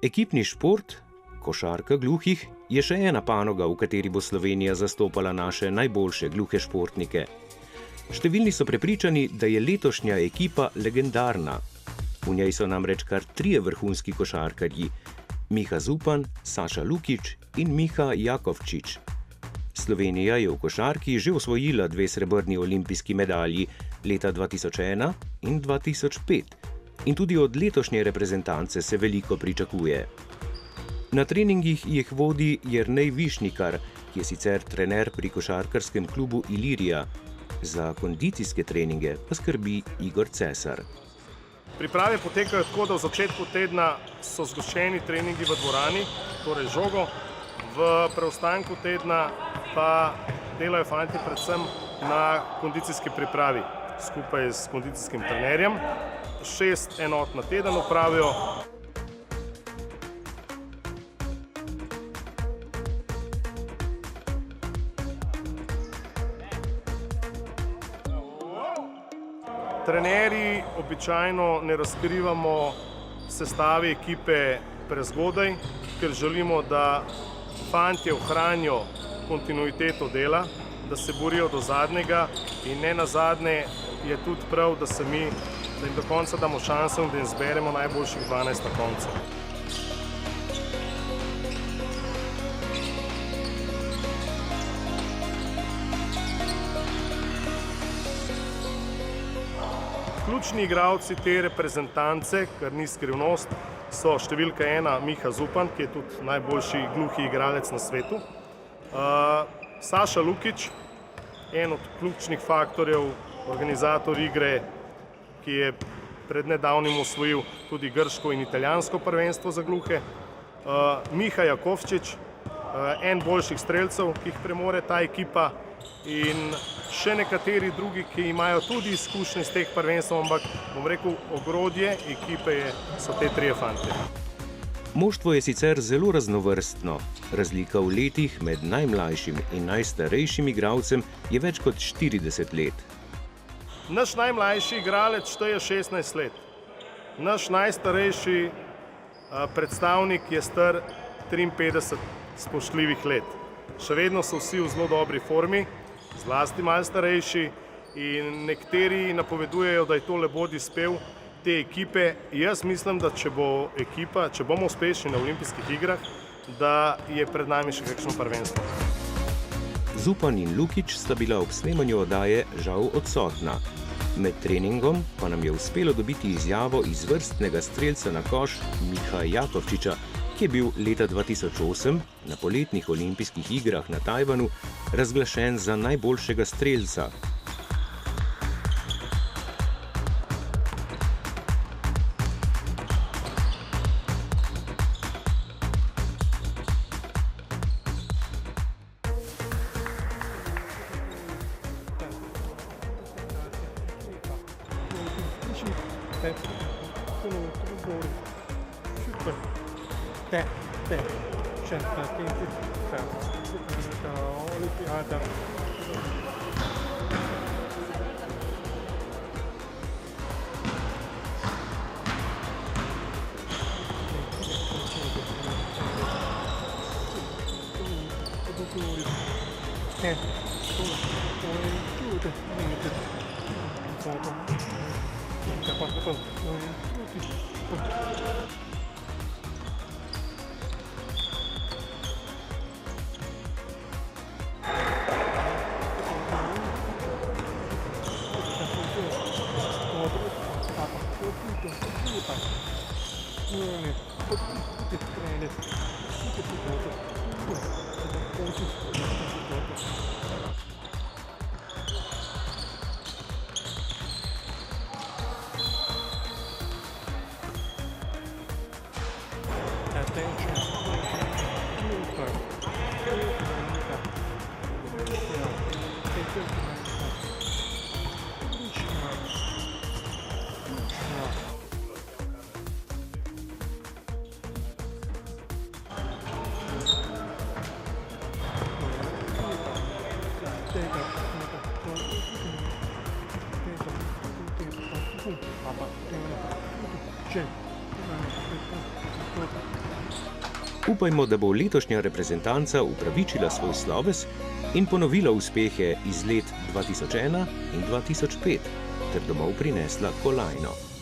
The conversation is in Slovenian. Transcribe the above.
Ekipni šport, košarka gluhih, je še ena panoga, v kateri bo Slovenija zastopala naše najboljše gluhe športnike. Številni so prepričani, da je letošnja ekipa legendarna. V njej so namreč kar 3 vrhunski košarkarji: Miha Zupan, Saša Lukić in Miha Jakovčić. Slovenija je v košarki že osvojila 2 srebrni olimpijski medalji, leta 2001 in 2005. In tudi od letošnje reprezentance se veliko pričakuje. Na treningih jih vodi Jernej Višnikar, ki je sicer trener pri košarkarskem klubu Ilirija. Za kondicijske treninge pa skrbi Igor Cesar. Priprave potekajo tako, da v začetku tedna so zgoščeni treningi v dvorani, torej žogo. V preostanku tedna pa delajo fanti predvsem na kondicijski pripravi skupaj s kondicijskim trenerjem. 6 enot na teden opravijo. Trenerji običajno ne razkrivamo sestave ekipe prezgodaj, ker želimo, da fantje ohranijo kontinuiteto dela, da se borijo do zadnjega in ne nazadnje je tudi prav, da jim do konca damo šanso in da jim zberemo najboljših 12 na koncu. Ključni igralci te reprezentance, kar ni skrivnost, so številka 1 Miha Zupan, ki je tudi najboljši gluhi igralec na svetu. Saša Lukić, en od ključnih faktorjev, organizator igre, ki je pred nedavnim osvojil tudi grško in italijansko prvenstvo za gluhe. Miha Jakovčić, en boljših strelcev, ki jih premore ta ekipa, in še nekateri drugi, ki imajo tudi izkušnje z teh prvenstv, ampak bom rekel, ogrodje ekipe so te 3 fantje. Moštvo je sicer zelo raznovrstno. Razlika v letih med najmlajšim in najstarejšim igralcem je več kot 40 let. Naš najmlajši igralec šteje 16 let. Naš najstarejši predstavnik je star 53 spoštljivih let. Še vedno so vsi v zelo dobri formi, zlasti malo starejši, in nekateri napovedujejo, da je to le bodi spev te ekipe. Jaz mislim, da če bomo uspešni na olimpijskih igrah, da je pred nami še kakšno prvenstvo. Zupan in Lukić sta bila ob snemanju oddaje žal odsotna. Med treningom pa nam je uspelo dobiti izjavo izvrstnega strelca na koš Miha Jakovčića, ki je bil leta 2008 na poletnih olimpijskih igrah na Tajvanu razglašen za najboljšega strelca. Upajmo, da bo letošnja reprezentanca upravičila svoj sloves in ponovila uspehe iz let 2001 in 2005 ter domov prinesla kolajno.